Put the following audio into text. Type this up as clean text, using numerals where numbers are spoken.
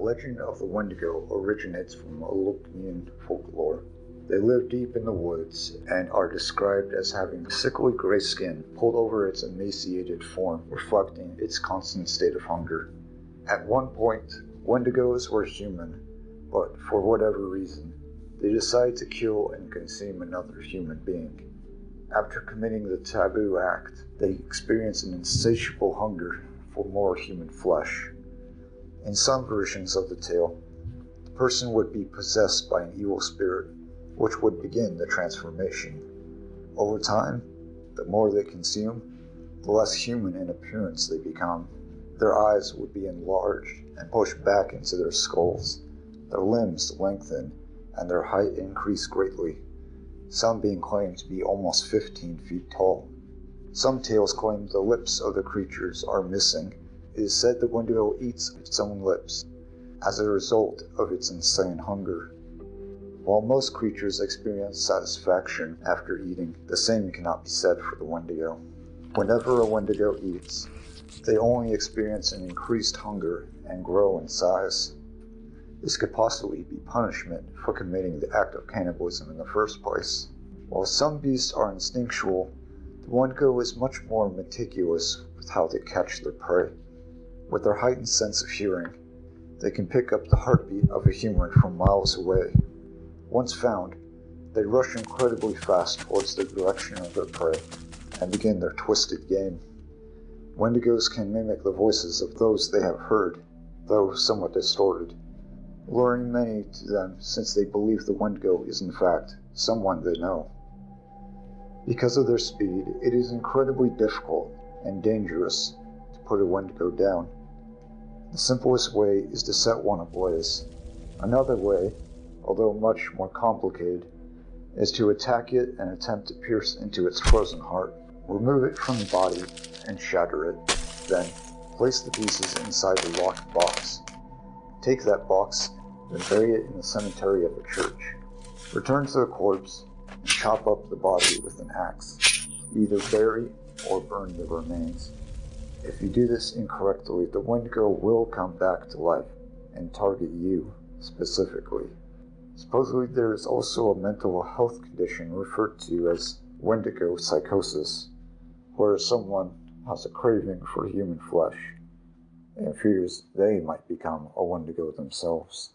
legend of the Wendigo originates from Olopian folklore. They live deep in the woods and are described as having sickly gray skin pulled over its emaciated form, reflecting its constant state of hunger. At one point, Wendigos were human, but for whatever reason, they decide to kill and consume another human being. After committing the taboo act, they experience an insatiable hunger for more human flesh. In some versions of the tale, the person would be possessed by an evil spirit, which would begin the transformation. Over time, the more they consume, the less human in appearance they become. Their eyes would be enlarged and pushed back into their skulls. Their limbs lengthen and their height increase greatly, some being claimed to be almost 15 feet tall. Some tales claim the lips of the creatures are missing. It is said the Wendigo eats its own lips as a result of its insane hunger. While most creatures experience satisfaction after eating, the same cannot be said for the Wendigo. Whenever a Wendigo eats, they only experience an increased hunger and grow in size. This could possibly be punishment for committing the act of cannibalism in the first place. While some beasts are instinctual, the Wendigo is much more meticulous with how they catch their prey. With their heightened sense of hearing, they can pick up the heartbeat of a human from miles away. Once found, they rush incredibly fast towards the direction of their prey and begin their twisted game. Wendigos can mimic the voices of those they have heard, though somewhat distorted, luring many to them since they believe the Wendigo is in fact someone they know. Because of their speed, it is incredibly difficult and dangerous to put a Wendigo down. The simplest way is to set one ablaze. Another way, although much more complicated, is to attack it and attempt to pierce into its frozen heart. Remove it from the body and shatter it. Then, place the pieces inside the locked box. Take that box, then bury it in the cemetery of a church. Return to the corpse and chop up the body with an axe. Either bury or burn the remains. If you do this incorrectly, the Wendigo will come back to life and target you specifically. Supposedly there is also a mental health condition referred to as Wendigo psychosis, where someone has a craving for human flesh and fears they might become a Wendigo themselves.